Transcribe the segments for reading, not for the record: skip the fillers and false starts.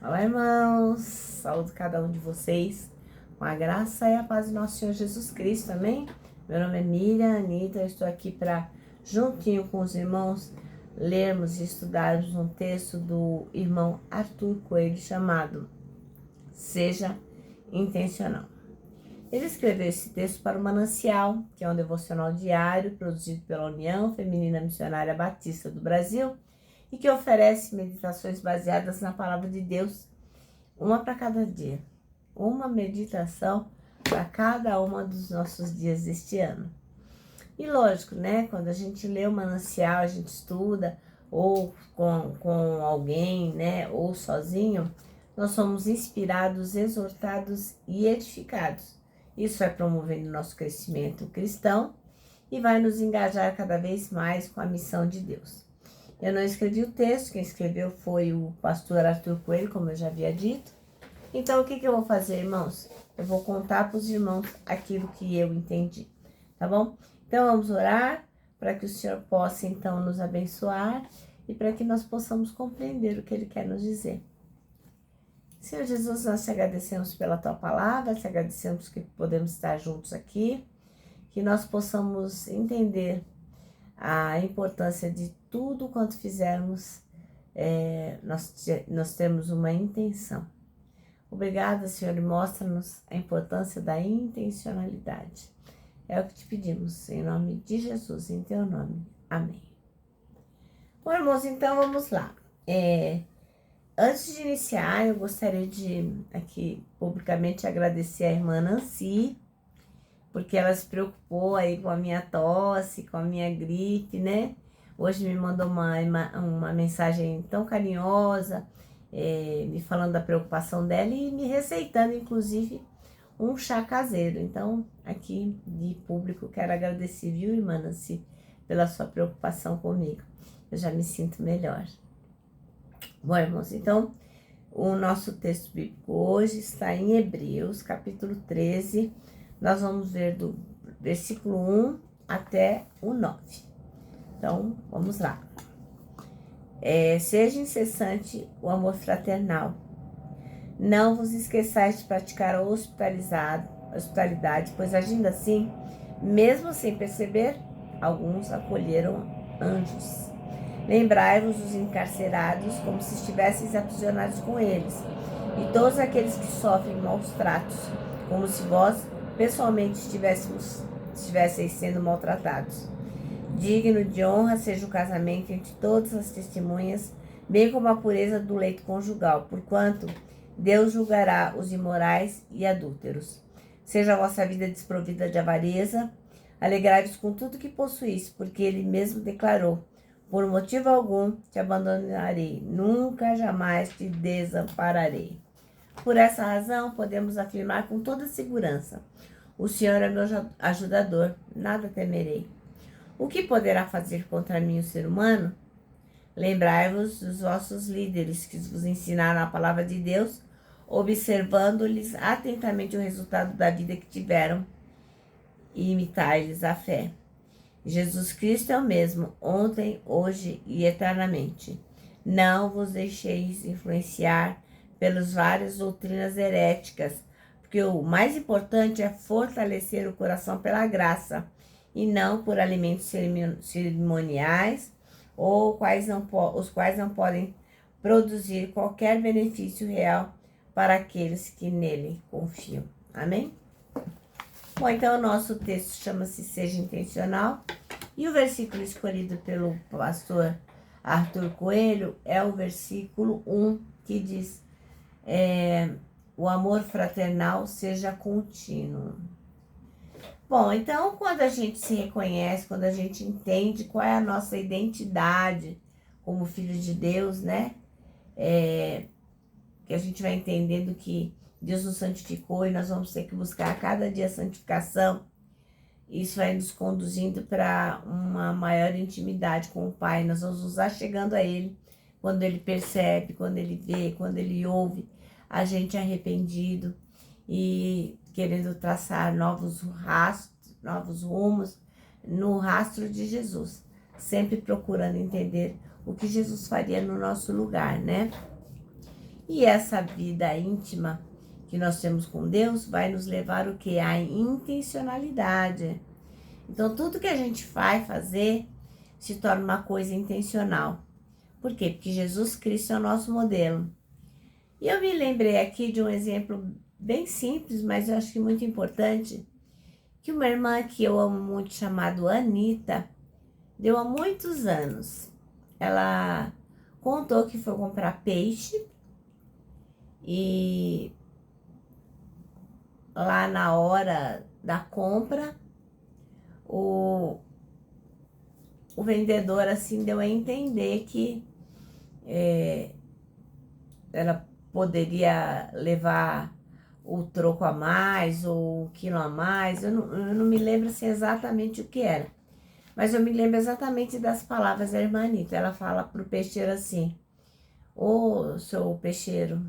Olá, irmãos! Saúdo cada um de vocês com a graça e a paz do nosso Senhor Jesus Cristo, amém? Meu nome é Miriam Anitta, eu estou aqui para, juntinho com os irmãos, lermos e estudarmos um texto do irmão Arthur Coelho chamado Seja Intencional. Ele escreveu esse texto para o Manancial, que é um devocional diário produzido pela União Feminina Missionária Batista do Brasil e que oferece meditações baseadas na Palavra de Deus, uma para cada dia, uma meditação para cada uma dos nossos dias deste ano. E lógico, né, quando a gente lê o Manancial, a gente estuda, ou com alguém, né, ou sozinho, nós somos inspirados, exortados e edificados. Isso vai promovendo o nosso crescimento cristão e vai nos engajar cada vez mais com a missão de Deus. Eu não escrevi o texto, quem escreveu foi o pastor Arthur Coelho, como eu já havia dito. Então, o que eu vou fazer, irmãos? Eu vou contar para os irmãos aquilo que eu entendi, tá bom? Então, vamos orar para que o Senhor possa, então, nos abençoar e para que nós possamos compreender o que Ele quer nos dizer. Senhor Jesus, nós te agradecemos pela Tua palavra, te agradecemos que podemos estar juntos aqui, que nós possamos entender a importância de tudo quanto fizermos, nós temos uma intenção. Obrigada, Senhor, e mostra-nos a importância da intencionalidade. É o que te pedimos, em nome de Jesus, em teu nome. Amém. Bom, irmãos, então vamos lá. Antes de iniciar, eu gostaria de aqui publicamente agradecer a irmã Nancy, porque ela se preocupou aí com a minha tosse, com a minha gripe, né? Hoje me mandou uma mensagem tão carinhosa, me falando da preocupação dela e me receitando, inclusive, um chá caseiro. Então, aqui de público, quero agradecer, viu, irmã Nancy, pela sua preocupação comigo. Eu já me sinto melhor. Bom, irmãos, então, o nosso texto bíblico hoje está em Hebreus, capítulo 13. Nós vamos ver do versículo 1 até o 9. Então, vamos lá. Seja incessante o amor fraternal. Não vos esqueçais de praticar a hospitalidade, pois agindo assim, mesmo sem perceber, alguns acolheram anjos. Lembrai-vos dos encarcerados, como se estivesseis aprisionados com eles, e todos aqueles que sofrem maus tratos, como se vós pessoalmente estivesseis sendo maltratados. Digno de honra seja o casamento entre todas as testemunhas, bem como a pureza do leito conjugal, porquanto Deus julgará os imorais e adúlteros. Seja a vossa vida desprovida de avareza, alegrai-vos com tudo que possuís, porque Ele mesmo declarou: por motivo algum te abandonarei, nunca jamais te desampararei. Por essa razão, podemos afirmar com toda segurança: o Senhor é meu ajudador, nada temerei. O que poderá fazer contra mim o ser humano? Lembrai-vos dos vossos líderes que vos ensinaram a palavra de Deus, observando-lhes atentamente o resultado da vida que tiveram, e imitai-lhes a fé. Jesus Cristo é o mesmo, ontem, hoje e eternamente. Não vos deixeis influenciar pelas várias doutrinas heréticas, porque o mais importante é fortalecer o coração pela graça, e não por alimentos cerimoniais, ou os quais não podem produzir qualquer benefício real para aqueles que nele confiam. Amém? Bom, então o nosso texto chama-se Seja Intencional, e o versículo escolhido pelo pastor Arthur Coelho é o versículo 1, que diz: o amor fraternal seja contínuo. Bom, então quando a gente se reconhece, quando a gente entende qual é a nossa identidade como filho de Deus, né? Que a gente vai entendendo que Deus nos santificou e nós vamos ter que buscar a cada dia a santificação. Isso vai nos conduzindo para uma maior intimidade com o Pai. Nós vamos nos achegando a Ele quando Ele percebe, quando Ele vê, quando Ele ouve a gente arrependido e querendo traçar novos rumos no rastro de Jesus, sempre procurando entender o que Jesus faria no nosso lugar, né? E essa vida íntima que nós temos com Deus vai nos levar o quê? A intencionalidade. Então, tudo que a gente vai fazer se torna uma coisa intencional. Por quê? Porque Jesus Cristo é o nosso modelo. E eu me lembrei aqui de um exemplo bem simples, mas eu acho que muito importante, que uma irmã que eu amo muito, chamada Anitta, deu há muitos anos. Ela contou que foi comprar peixe e lá na hora da compra, o vendedor assim deu a entender que ela poderia levar o troco a mais ou o quilo a mais. Eu não me lembro assim, exatamente o que era, mas eu me lembro exatamente das palavras da irmã Anitta. Ela fala pro peixeiro assim: ô, seu peixeiro,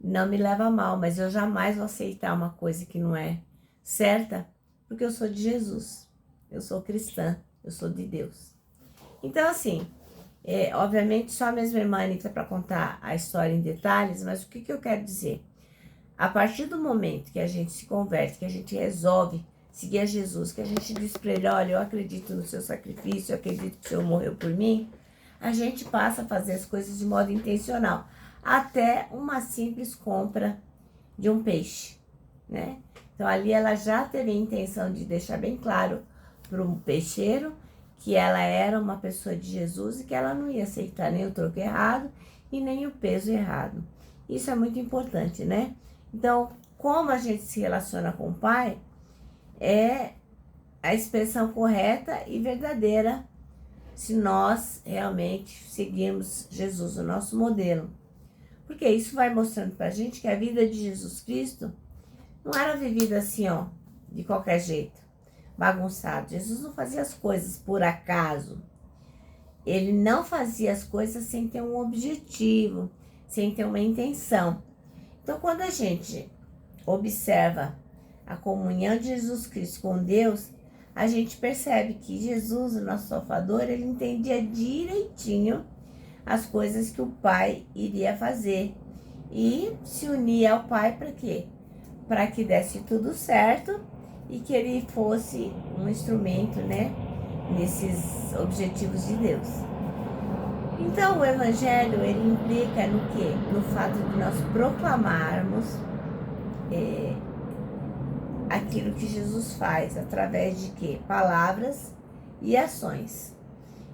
não me leva a mal, mas eu jamais vou aceitar uma coisa que não é certa, porque eu sou de Jesus, eu sou cristã, eu sou de Deus. Então, assim, obviamente, só a mesma irmã Anitta para contar a história em detalhes, mas o que eu quero dizer? A partir do momento que a gente se converte, que a gente resolve seguir a Jesus, que a gente diz para ele: olha, eu acredito no seu sacrifício, eu acredito que o Senhor morreu por mim, a gente passa a fazer as coisas de modo intencional, até uma simples compra de um peixe, né? Então ali ela já teve a intenção de deixar bem claro para o peixeiro que ela era uma pessoa de Jesus e que ela não ia aceitar nem o troco errado e nem o peso errado. Isso é muito importante, né? Então, como a gente se relaciona com o Pai é a expressão correta e verdadeira se nós realmente seguirmos Jesus, o nosso modelo. Porque isso vai mostrando pra gente que a vida de Jesus Cristo não era vivida assim, ó, de qualquer jeito, bagunçado. Jesus não fazia as coisas por acaso. Ele não fazia as coisas sem ter um objetivo, sem ter uma intenção. Então, quando a gente observa a comunhão de Jesus Cristo com Deus, a gente percebe que Jesus, o nosso Salvador, ele entendia direitinho as coisas que o Pai iria fazer e se unia ao Pai para quê? Para que desse tudo certo e que ele fosse um instrumento, né, nesses objetivos de Deus. Então, o Evangelho, ele implica no quê? No fato de nós proclamarmos aquilo que Jesus faz, através de quê? Palavras e ações.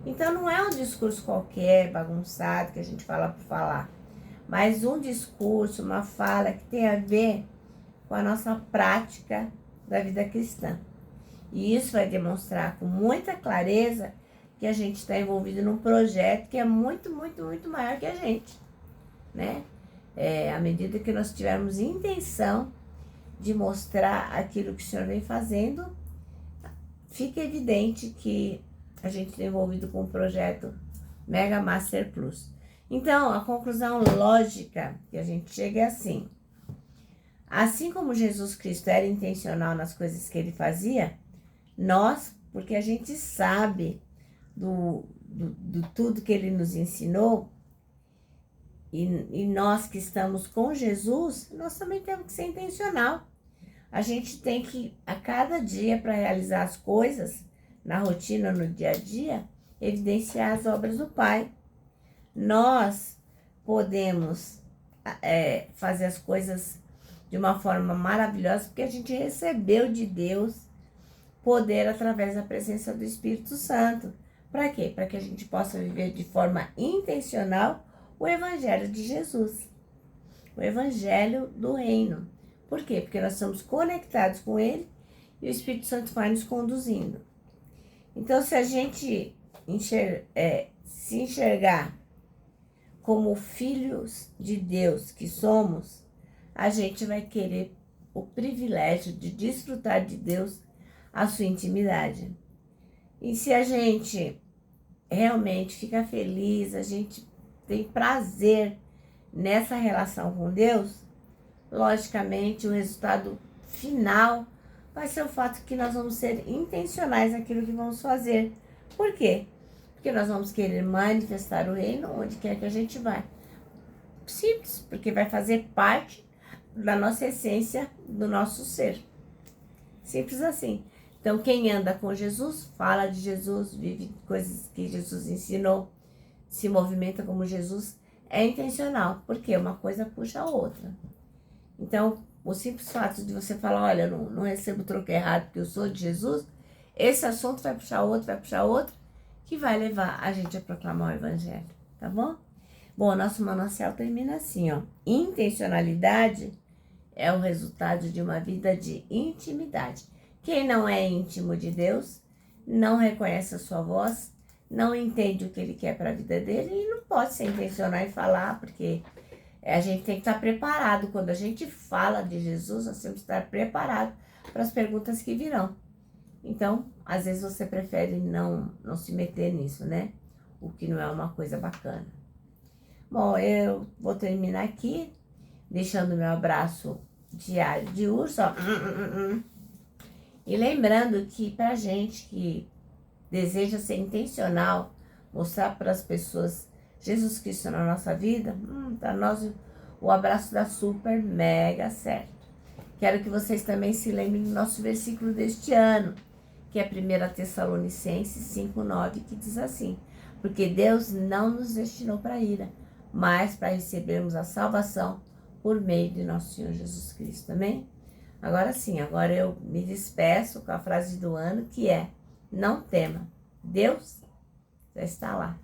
Então, não é um discurso qualquer, bagunçado, que a gente fala por falar, mas um discurso, uma fala que tem a ver com a nossa prática da vida cristã. E isso vai demonstrar com muita clareza que a gente está envolvido num projeto que é muito, muito, muito maior que a gente, né? À medida que nós tivermos intenção de mostrar aquilo que o Senhor vem fazendo, fica evidente que a gente está envolvido com o projeto Mega Master Plus. Então, a conclusão lógica que a gente chega é assim: assim como Jesus Cristo era intencional nas coisas que ele fazia, nós, porque a gente sabe do tudo que ele nos ensinou, e nós que estamos com Jesus, nós também temos que ser intencional. A gente tem que, a cada dia, para realizar as coisas, na rotina, no dia a dia, evidenciar as obras do Pai. Nós podemos fazer as coisas de uma forma maravilhosa, porque a gente recebeu de Deus poder através da presença do Espírito Santo. Para quê? Para que a gente possa viver de forma intencional o Evangelho de Jesus, o Evangelho do Reino. Por quê? Porque nós estamos conectados com Ele e o Espírito Santo vai nos conduzindo. Então, se a gente se enxergar como filhos de Deus que somos, a gente vai querer o privilégio de desfrutar de Deus, a sua intimidade. E se a gente realmente fica feliz, a gente tem prazer nessa relação com Deus, logicamente o resultado final vai ser o fato que nós vamos ser intencionais naquilo que vamos fazer. Por quê? Porque nós vamos querer manifestar o reino onde quer que a gente vá. simples, porque vai fazer parte da nossa essência, do nosso ser. Simples assim. Então, quem anda com Jesus, fala de Jesus, vive coisas que Jesus ensinou, se movimenta como Jesus, é intencional, porque uma coisa puxa a outra. Então, o simples fato de você falar, olha, não recebo troco errado porque eu sou de Jesus, esse assunto vai puxar outro, que vai levar a gente a proclamar o Evangelho, tá bom? Bom, o nosso manancial termina assim, ó. Intencionalidade é o resultado de uma vida de intimidade. Quem não é íntimo de Deus, não reconhece a sua voz, não entende o que Ele quer para a vida dele e não pode se intencionar e falar, porque a gente tem que estar preparado. Quando a gente fala de Jesus, nós temos que estar preparado para as perguntas que virão. Então, às vezes você prefere não se meter nisso, né? O que não é uma coisa bacana. Bom, eu vou terminar aqui, deixando meu abraço diário de urso, ó. E lembrando que pra gente que deseja ser intencional, mostrar para as pessoas Jesus Cristo na nossa vida, para nós o abraço dá super mega certo. Quero que vocês também se lembrem do nosso versículo deste ano, que é 1 Tessalonicenses 5:9, que diz assim: porque Deus não nos destinou para a ira, mas para recebermos a salvação por meio de nosso Senhor Jesus Cristo. Amém? Agora sim, agora eu me despeço com a frase do ano, que é: não tema, Deus já está lá.